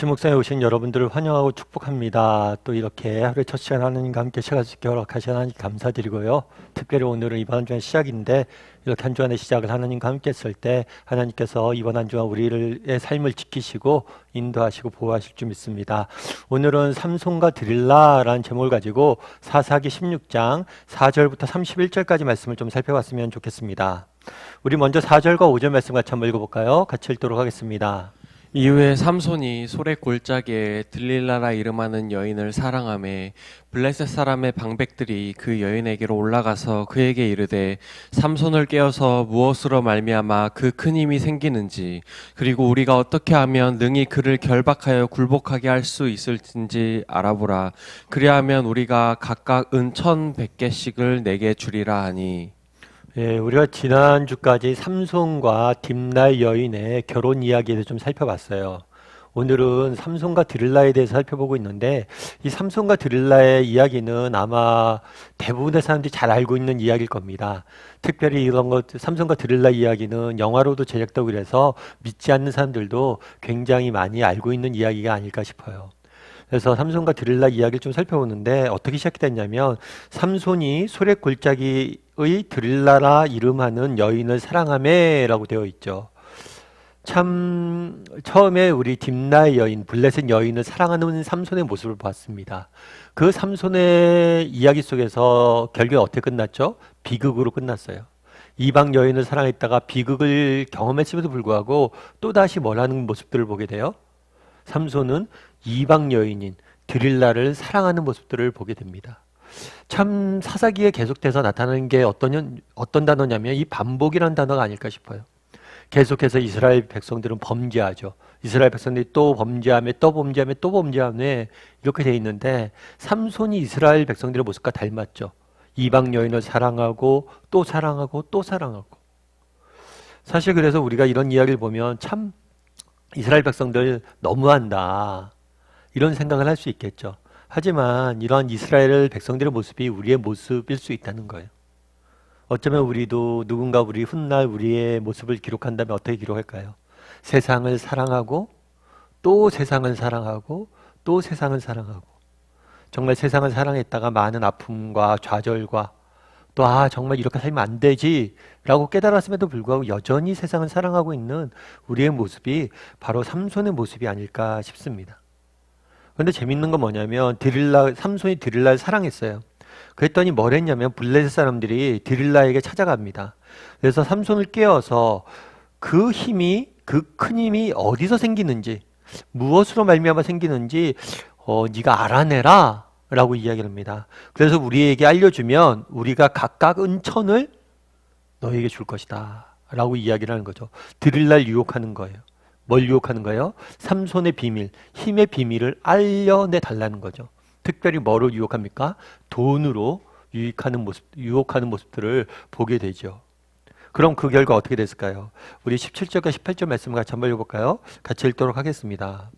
주목상에 오신 여러분들을 환영하고 축복합니다. 또 이렇게 하루에 첫 시간 하나님과 함께 시간 수 있게 허락하신 하나님 감사드리고요. 특별히 오늘은 이번 한 주의 시작인데 이렇게 한 주간의 시작을 하나님과 함께 했을 때 하나님께서 이번 한 주간 우리의 삶을 지키시고 인도하시고 보호하실 줄 믿습니다. 오늘은 삼손과 드릴라라는 제목을 가지고 사사기 16장 4절부터 31절까지 말씀을 좀 살펴봤으면 좋겠습니다. 우리 먼저 4절과 5절 말씀 같이 한번 읽어볼까요? 같이 읽도록 하겠습니다. 이후에 삼손이 소래 골짜기에 들릴라라 이름하는 여인을 사랑하매 블레셋 사람의 방백들이 그 여인에게로 올라가서 그에게 이르되 삼손을 깨어서 무엇으로 말미암아 그 큰 힘이 생기는지 그리고 우리가 어떻게 하면 능히 그를 결박하여 굴복하게 할 수 있을진지 알아보라. 그리하면 우리가 각각 은 1,100개씩을 내게 주리라 하니. 예, 우리가 지난주까지 삼손과 딥날 여인의 결혼 이야기에 대해서 좀 살펴봤어요. 오늘은 삼손과 드릴라에 대해서 살펴보고 있는데 이 삼손과 드릴라의 이야기는 아마 대부분의 사람들이 잘 알고 있는 이야기일 겁니다. 특별히 이런 것, 삼손과 드릴라 이야기는 영화로도 제작되고 그래서 믿지 않는 사람들도 굉장히 많이 알고 있는 이야기가 아닐까 싶어요. 그래서 삼손과 드릴라 이야기를 좀 살펴보는데 어떻게 시작됐냐면 삼손이 소래 골짜기의 드릴라라 이름하는 여인을 사랑하매라고 되어 있죠. 참 처음에 우리 딥나의 여인, 블레셋 여인을 사랑하는 삼손의 모습을 보았습니다. 그 삼손의 이야기 속에서 결국에 어떻게 끝났죠? 비극으로 끝났어요. 이방 여인을 사랑했다가 비극을 경험했음에도 불구하고 또다시 뭘 하는 모습들을 보게 돼요? 삼손은 이방 여인인 드릴라를 사랑하는 모습들을 보게 됩니다. 참 사사기에 계속돼서 나타나는 게 어떤 단어냐면 이 반복이라는 단어가 아닐까 싶어요. 계속해서 이스라엘 백성들은 범죄하죠. 이스라엘 백성들이 또 범죄하며 또 범죄하며 또 범죄하며 이렇게 돼 있는데 삼손이 이스라엘 백성들의 모습과 닮았죠. 이방 여인을 사랑하고 또 사랑하고 또 사랑하고. 사실 그래서 우리가 이런 이야기를 보면 참 이스라엘 백성들 너무한다 이런 생각을 할 수 있겠죠. 하지만 이러한 이스라엘 백성들의 모습이 우리의 모습일 수 있다는 거예요. 어쩌면 우리도 누군가 우리 훗날 우리의 모습을 기록한다면 어떻게 기록할까요? 세상을 사랑하고 또 세상을 사랑하고 또 세상을 사랑하고 정말 세상을 사랑했다가 많은 아픔과 좌절과 또 정말 이렇게 살면 안 되지 라고 깨달았음에도 불구하고 여전히 세상을 사랑하고 있는 우리의 모습이 바로 삼손의 모습이 아닐까 싶습니다. 그런데 재밌는 건 뭐냐면 삼손이 드릴라를 사랑했어요. 그랬더니 뭘 했냐면 블레셋 사람들이 드릴라에게 찾아갑니다. 그래서 삼손을 깨워서 그 힘이, 그 큰 힘이 어디서 생기는지, 무엇으로 말미암아 생기는지 네가 알아내라 라고 이야기를 합니다. 그래서 우리에게 알려주면 우리가 각각 은천을 너에게 줄 것이다 라고 이야기를 하는 거죠. 드릴라를 유혹하는 거예요. 뭘 유혹하는 거예요? 삼손의 비밀, 힘의 비밀을 알려내 달라는 거죠. 특별히 뭐로 유혹합니까? 돈으로 유혹하는 모습들을 보게 되죠. 그럼 그 결과 어떻게 됐을까요? 우리 17절과 18절 말씀을 같이 한번 읽어볼까요? 같이 읽도록 하겠습니다.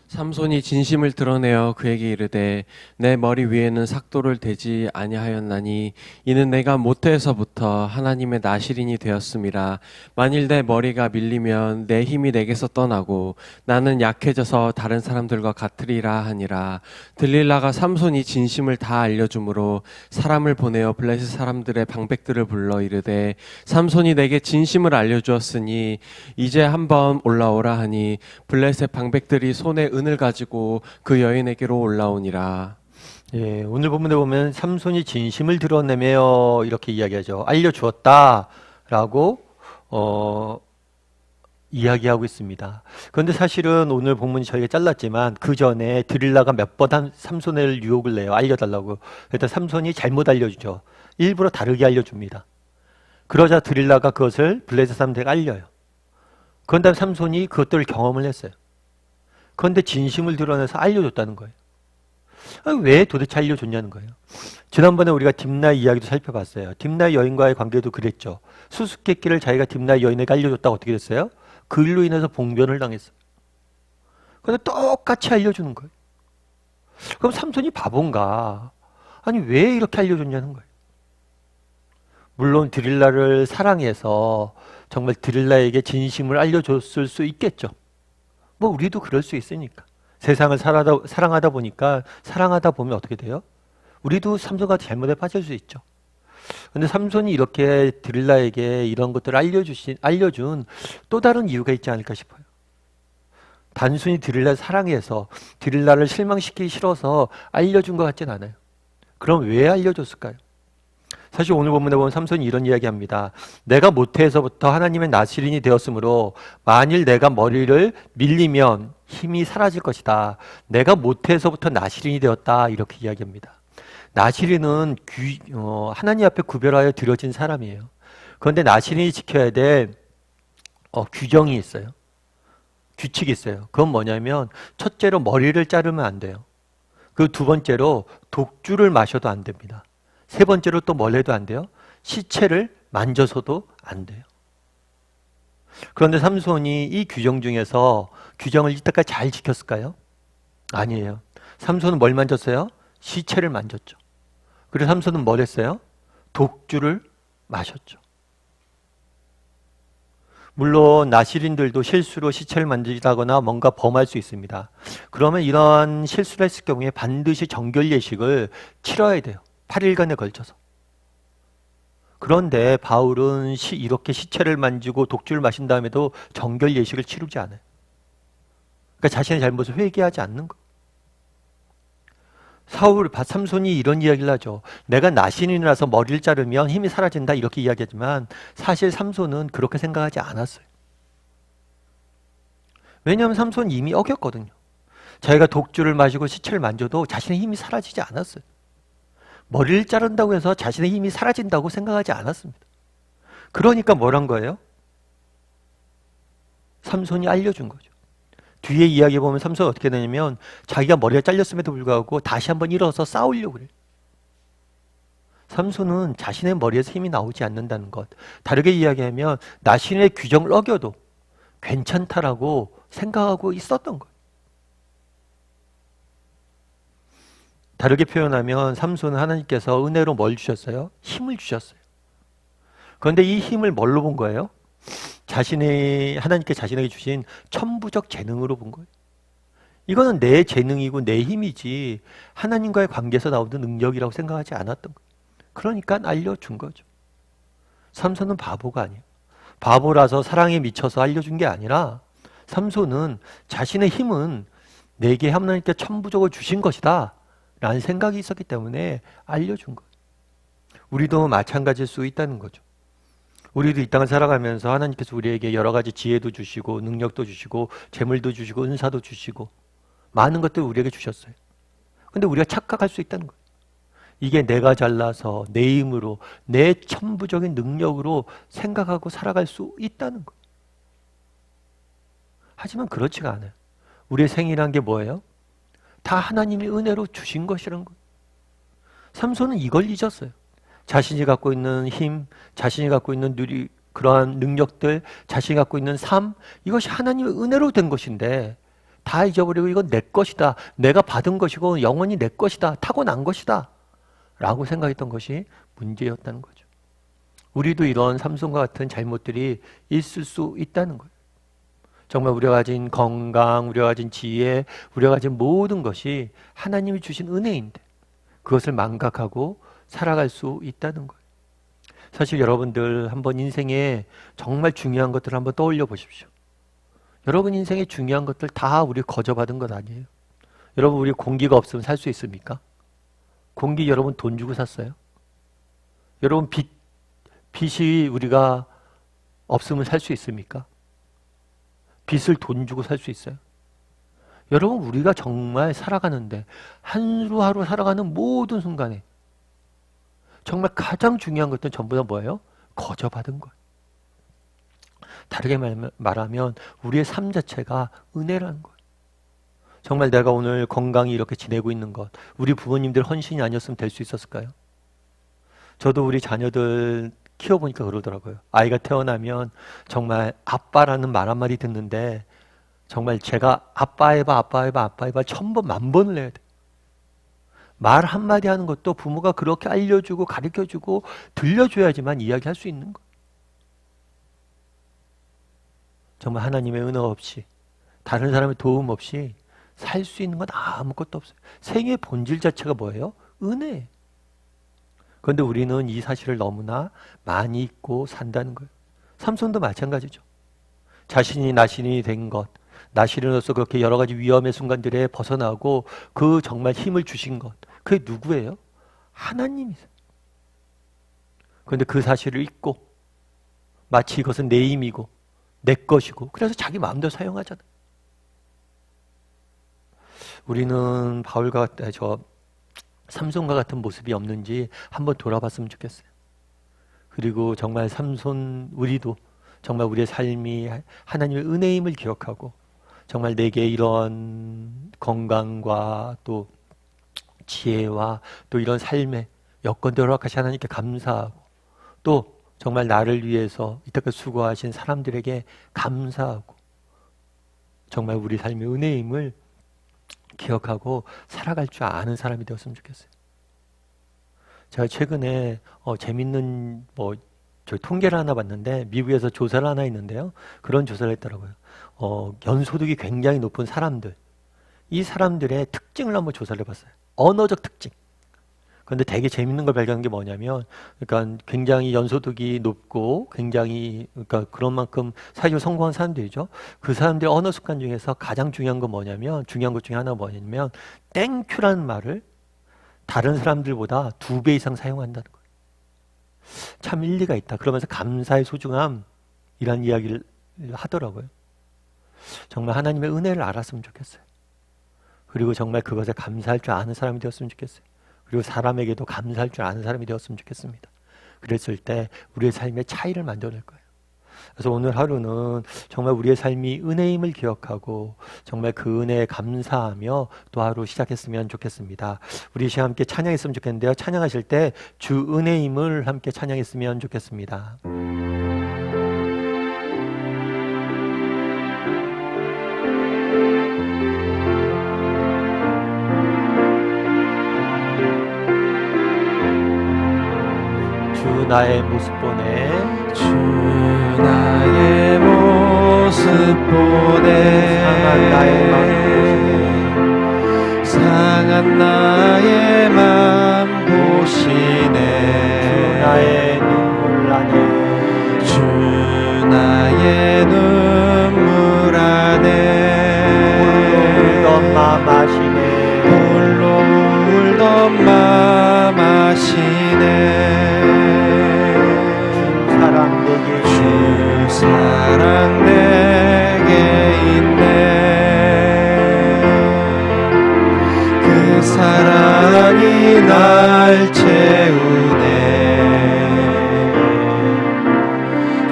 삼손이 진심을 드러내어 그에게 이르되 내 머리 위에는 삭도를 대지 아니하였나니 이는 내가 모태에서부터 하나님의 나실인이 되었음이라. 만일 내 머리가 밀리면 내 힘이 내게서 떠나고 나는 약해져서 다른 사람들과 같으리라 하니라. 들릴라가 삼손이 진심을 다 알려주므로 사람을 보내어 블레셋 사람들의 방백들을 불러 이르되 삼손이 내게 진심을 알려주었으니 이제 한번 올라오라 하니 블레셋 방백들이 손에 은을 가지고 그 여인에게로 올라오니라. 예, 오늘 본문에 보면 삼손이 진심을 드러내며 이렇게 이야기하죠. 알려주었다라고 이야기하고 있습니다. 그런데 사실은 오늘 본문이 저희가 잘랐지만 그 전에 드릴라가 몇 번 삼손을 유혹을 내요. 알려달라고. 그랬더니 삼손이 잘못 알려주죠. 일부러 다르게 알려줍니다. 그러자 드릴라가 그것을 블레셋 사람들에게 알려요. 그런 다음에 삼손이 그것들을 경험을 했어요. 그런데 진심을 드러내서 알려줬다는 거예요. 왜 도대체 알려줬냐는 거예요. 지난번에 우리가 딥나 이야기도 살펴봤어요. 딥나 여인과의 관계도 그랬죠. 수수께끼를 자기가 딥나 여인에게 알려줬다가 어떻게 됐어요? 그 일로 인해서 봉변을 당했어요. 그런데 똑같이 알려주는 거예요. 그럼 삼손이 바본가? 아니 왜 이렇게 알려줬냐는 거예요. 물론 드릴라를 사랑해서 정말 드릴라에게 진심을 알려줬을 수 있겠죠. 뭐 우리도 그럴 수 있으니까. 세상을 사랑하다 보니까 사랑하다 보면 어떻게 돼요? 우리도 삼손과 잘못에 빠질 수 있죠. 근데 삼손이 이렇게 드릴라에게 이런 것들을 알려준 또 다른 이유가 있지 않을까 싶어요. 단순히 드릴라를 사랑해서 드릴라를 실망시키기 싫어서 알려준 것 같진 않아요. 그럼 왜 알려줬을까요? 사실 오늘 본문에 보면 삼손이 이런 이야기합니다. 내가 모태에서부터 하나님의 나시린이 되었으므로 만일 내가 머리를 밀리면 힘이 사라질 것이다. 내가 모태에서부터 나시린이 되었다. 이렇게 이야기합니다. 나시린은 하나님 앞에 구별하여 드려진 사람이에요. 그런데 나시린이 지켜야 될 규정이 있어요. 규칙이 있어요. 그건 뭐냐면 첫째로 머리를 자르면 안 돼요. 그 두 번째로 독주를 마셔도 안 됩니다. 세 번째로 또 뭘 해도 안 돼요? 시체를 만져서도 안 돼요. 그런데 삼손이 이 규정 중에서 규정을 이때까지 잘 지켰을까요? 아니에요. 삼손은 뭘 만졌어요? 시체를 만졌죠. 그래서 삼손은 뭘 했어요? 독주를 마셨죠. 물론 나시린들도 실수로 시체를 만지다거나 뭔가 범할 수 있습니다. 그러면 이러한 실수를 했을 경우에 반드시 정결 예식을 치러야 돼요. 8일간에 걸쳐서. 그런데 바울은 이렇게 시체를 만지고 독주를 마신 다음에도 정결 예식을 치르지 않아요. 그러니까 자신의 잘못을 회개하지 않는 거예요. 삼손이 이런 이야기를 하죠. 내가 나신이라서 머리를 자르면 힘이 사라진다 이렇게 이야기하지만 사실 삼손은 그렇게 생각하지 않았어요. 왜냐하면 삼손은 이미 어겼거든요. 자기가 독주를 마시고 시체를 만져도 자신의 힘이 사라지지 않았어요. 머리를 자른다고 해서 자신의 힘이 사라진다고 생각하지 않았습니다. 그러니까 뭐란 거예요? 삼손이 알려준 거죠. 뒤에 이야기 보면 삼손은 어떻게 되냐면 자기가 머리가 잘렸음에도 불구하고 다시 한번 일어서 싸우려고 그래요. 삼손은 자신의 머리에서 힘이 나오지 않는다는 것. 다르게 이야기하면 나신의 규정을 어겨도 괜찮다라고 생각하고 있었던 거예요. 다르게 표현하면 삼손은 하나님께서 은혜로 뭘 주셨어요? 힘을 주셨어요. 그런데 이 힘을 뭘로 본 거예요? 하나님께 자신에게 주신 천부적 재능으로 본 거예요. 이거는 내 재능이고 내 힘이지 하나님과의 관계에서 나오는 능력이라고 생각하지 않았던 거예요. 그러니까 알려준 거죠. 삼손은 바보가 아니에요. 바보라서 사랑에 미쳐서 알려준 게 아니라 삼손은 자신의 힘은 내게 하나님께 천부적으로 주신 것이다 라는 생각이 있었기 때문에 알려준 거예요. 우리도 마찬가지일 수 있다는 거죠. 우리도 이 땅을 살아가면서 하나님께서 우리에게 여러 가지 지혜도 주시고 능력도 주시고 재물도 주시고 은사도 주시고 많은 것들을 우리에게 주셨어요. 근데 우리가 착각할 수 있다는 거예요. 이게 내가 잘나서 내 힘으로 내 천부적인 능력으로 생각하고 살아갈 수 있다는 거예요. 하지만 그렇지가 않아요. 우리의 생이란 게 뭐예요? 다 하나님이 은혜로 주신 것이란 거예요. 삼손은 이걸 잊었어요. 자신이 갖고 있는 힘, 자신이 갖고 있는 그러한 능력들, 자신이 갖고 있는 삶, 이것이 하나님의 은혜로 된 것인데 다 잊어버리고 이건 내 것이다. 내가 받은 것이고 영원히 내 것이다. 타고난 것이다. 라고 생각했던 것이 문제였다는 거죠. 우리도 이런 삼손과 같은 잘못들이 있을 수 있다는 거예요. 정말 우리가 가진 건강, 우리가 가진 지혜, 우리가 가진 모든 것이 하나님이 주신 은혜인데 그것을 망각하고 살아갈 수 있다는 거예요. 사실 여러분들 한번 인생에 정말 중요한 것들을 한번 떠올려 보십시오. 여러분 인생에 중요한 것들 다 우리 거저받은 것 아니에요? 여러분 우리 공기가 없으면 살 수 있습니까? 공기 여러분 돈 주고 샀어요? 여러분 빚이 우리가 없으면 살 수 있습니까? 빚을 돈 주고 살 수 있어요? 여러분 우리가 정말 살아가는데 하루하루 살아가는 모든 순간에 정말 가장 중요한 것들은 전부 다 뭐예요? 거저받은 거예요. 다르게 말하면 우리의 삶 자체가 은혜라는 거예요. 정말 내가 오늘 건강히 이렇게 지내고 있는 것, 우리 부모님들 헌신이 아니었으면 될 수 있었을까요? 저도 우리 자녀들 키워보니까 그러더라고요. 아이가 태어나면 정말 아빠라는 말 한마디 듣는데 정말 제가 아빠 해봐 1000번, 10,000번을 해야 돼. 말 한마디 하는 것도 부모가 그렇게 알려주고 가르쳐주고 들려줘야지만 이야기할 수 있는 거예요. 정말 하나님의 은혜 없이 다른 사람의 도움 없이 살 수 있는 건 아무것도 없어요. 생의 본질 자체가 뭐예요? 은혜. 그런데 우리는 이 사실을 너무나 많이 잊고 산다는 거예요. 삼손도 마찬가지죠. 자신이 나신이 된 것, 나시린으로서 그렇게 여러 가지 위험의 순간들에 벗어나고 그 정말 힘을 주신 것, 그게 누구예요? 하나님이세요. 그런데 그 사실을 잊고 마치 이것은 내 힘이고 내 것이고 그래서 자기 마음대로 사용하잖아요. 우리는 바울과 삼손과 같은 모습이 없는지 한번 돌아봤으면 좋겠어요. 그리고 정말 우리도 정말 우리의 삶이 하나님의 은혜임을 기억하고 정말 내게 이런 건강과 또 지혜와 또 이런 삶의 여건대로 허락하신 하나님께 감사하고 또 정말 나를 위해서 이때까지 수고하신 사람들에게 감사하고 정말 우리 삶의 은혜임을 기억하고 살아갈 줄 아는 사람이 되었으면 좋겠어요. 제가 최근에 재밌는 저 통계를 하나 봤는데 미국에서 조사를 하나 했는데요. 그런 조사를 했더라고요. 연소득이 굉장히 높은 사람들, 이 사람들의 특징을 한번 조사를 해봤어요. 언어적 특징. 그런데 되게 재밌는 걸 발견한 게 뭐냐면, 그러니까 굉장히 연소득이 높고 굉장히 그러니까 그런 만큼 사회적으로 성공한 사람들이죠. 그 사람들의 언어 습관 중에서 가장 중요한 건 뭐냐면, 중요한 것 중에 하나가 뭐냐면 땡큐라는 말을 다른 사람들보다 2배 이상 사용한다는 거예요. 참 일리가 있다. 그러면서 감사의 소중함이란 이야기를 하더라고요. 정말 하나님의 은혜를 알았으면 좋겠어요. 그리고 정말 그것에 감사할 줄 아는 사람이 되었으면 좋겠어요. 그리고 사람에게도 감사할 줄 아는 사람이 되었으면 좋겠습니다. 그랬을 때 우리의 삶의 차이를 만들어낼 거예요. 그래서 오늘 하루는 정말 우리의 삶이 은혜임을 기억하고 정말 그 은혜에 감사하며 또 하루 시작했으면 좋겠습니다. 우리 시간 함께 찬양했으면 좋겠는데요. 찬양하실 때 주 은혜임을 함께 찬양했으면 좋겠습니다. 주 나의 모습 보내 주 나의 모습 보내 상한 나의 맘 보시네 나의 눈물 나네 주 나의 눈물 안에 울던 맘 아시네 홀로 울던 맘 아시네 주 사랑 내게 있네 그 사랑이 날 채우네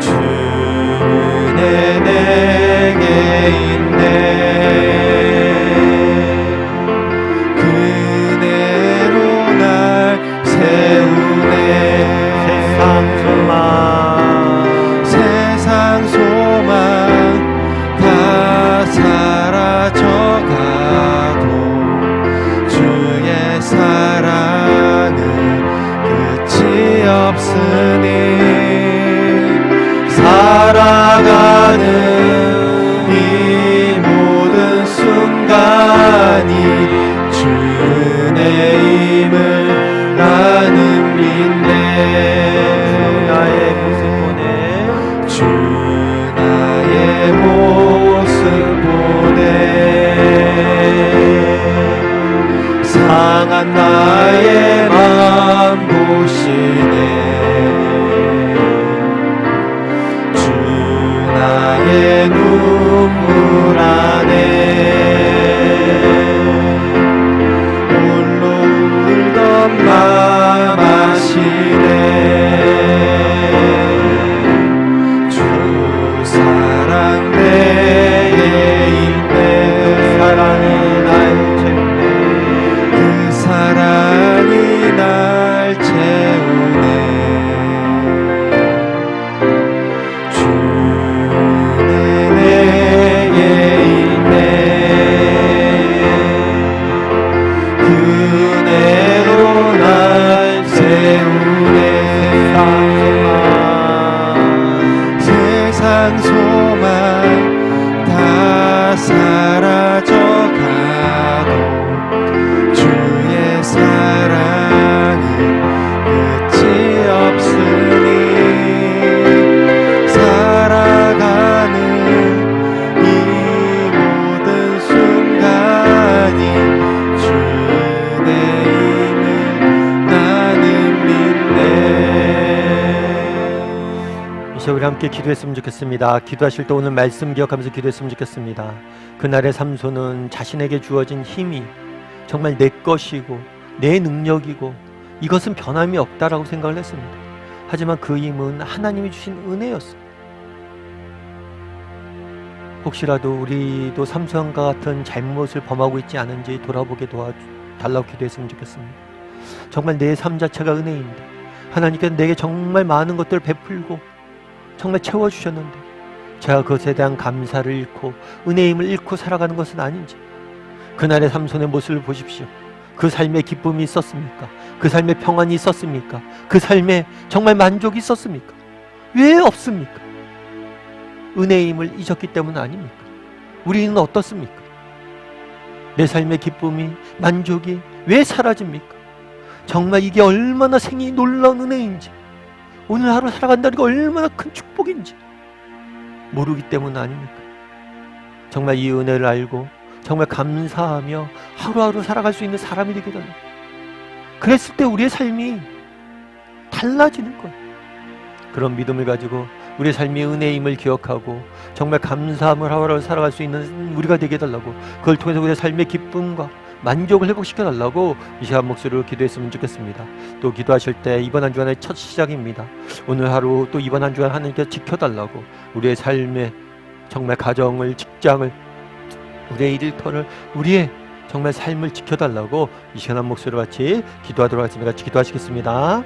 주 은혜 내게 있네 그대로 날 세우네 세상 소망 다 사라져가도 주의 사랑은 끝이 없으니 살아가는 이 모든 순간이 주 은혜임을 나는 믿네 나의 모습 보내 주 나의 모습 보내 상한 나의 맘 보시네 끝이 없으니 살아가는 이 모든 순간이 주의 힘을 나는 믿네. 이제 우리 함께 기도했으면 좋겠습니다. 기도하실 때 오늘 말씀 기억하면서 기도했으면 좋겠습니다. 그날의 삼손은 자신에게 주어진 힘이 정말 내 것이고 내 능력이고 이것은 변함이 없다라고 생각을 했습니다. 하지만 그 힘은 하나님이 주신 은혜였습니다. 혹시라도 우리도 삼손과 같은 잘못을 범하고 있지 않은지 돌아보게 도와달라고 기도했으면 좋겠습니다. 정말 내 삶 자체가 은혜인데 하나님께서 내게 정말 많은 것들을 베풀고 정말 채워주셨는데 제가 그것에 대한 감사를 잃고 은혜의 힘을 잃고 살아가는 것은 아닌지, 그날의 삼손의 모습을 보십시오. 그 삶에 기쁨이 있었습니까? 그 삶에 평안이 있었습니까? 그 삶에 정말 만족이 있었습니까? 왜 없습니까? 은혜의 힘을 잊었기 때문 아닙니까? 우리는 어떻습니까? 내 삶의 기쁨이, 만족이 왜 사라집니까? 정말 이게 얼마나 생이 놀라운 은혜인지, 오늘 하루 살아간다는 게 얼마나 큰 축복인지 모르기 때문 아닙니까? 정말 이 은혜를 알고 정말 감사하며 하루하루 살아갈 수 있는 사람이 되게 달라요. 그랬을 때 우리의 삶이 달라지는 거예요. 그런 믿음을 가지고 우리의 삶의 은혜의 힘을 기억하고 정말 감사함을 하루하루 살아갈 수 있는 우리가 되게 달라고, 그걸 통해서 우리의 삶의 기쁨과 만족을 회복시켜 달라고 이 시간 목소리로 기도했으면 좋겠습니다. 또 기도하실 때 이번 한 주간의 첫 시작입니다. 오늘 하루 또 이번 한 주간 하나님께서 지켜달라고, 우리의 삶의 정말 가정을, 직장을, 우리의 일터를, 우리의 정말 삶을 지켜달라고 이 시간 한 목소리로 같이 기도하도록 하겠습니다. 같이 기도하시겠습니다.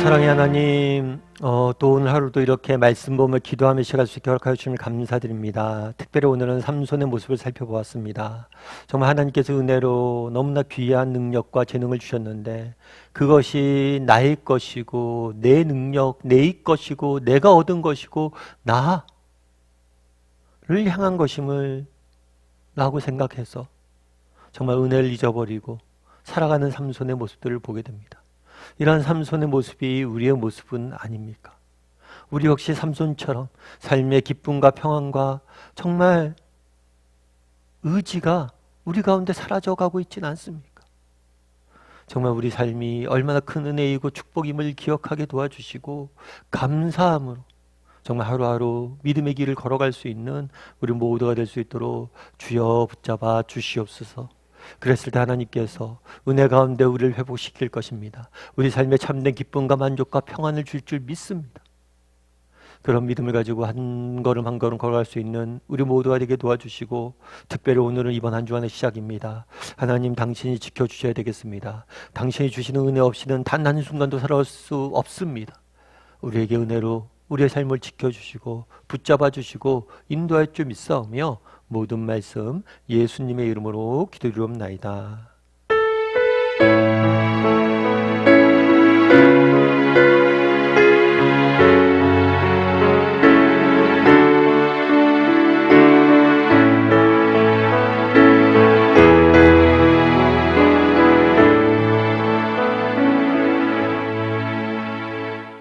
사랑의 하나님, 또 오늘 하루도 이렇게 말씀 보며 기도하며 시간 수 있게 허락하여 주시면 감사드립니다. 특별히 오늘은 삼손의 모습을 살펴보았습니다. 정말 하나님께서 은혜로 너무나 귀한 능력과 재능을 주셨는데 그것이 나의 것이고 내 능력, 내 것이고 내가 얻은 것이고 나를 향한 것임을 라고 생각해서 정말 은혜를 잊어버리고 살아가는 삼손의 모습들을 보게 됩니다. 이러한 삼손의 모습이 우리의 모습은 아닙니까? 우리 역시 삼손처럼 삶의 기쁨과 평안과 정말 의지가 우리 가운데 사라져가고 있지는 않습니까? 정말 우리 삶이 얼마나 큰 은혜이고 축복임을 기억하게 도와주시고 감사함으로 정말 하루하루 믿음의 길을 걸어갈 수 있는 우리 모두가 될 수 있도록 주여 붙잡아 주시옵소서. 그랬을 때 하나님께서 은혜 가운데 우리를 회복시킬 것입니다. 우리 삶에 참된 기쁨과 만족과 평안을 줄 믿습니다. 그런 믿음을 가지고 한 걸음 한 걸음 걸어갈 수 있는 우리 모두가 되게 도와주시고, 특별히 오늘은 이번 한 주간의 시작입니다. 하나님, 당신이 지켜주셔야 되겠습니다. 당신이 주시는 은혜 없이는 단 한순간도 살아갈 수 없습니다. 우리에게 은혜로 우리의 삶을 지켜주시고 붙잡아 주시고 인도할 줄 믿사오며 모든 말씀 예수님의 이름으로 기도드리옵나이다.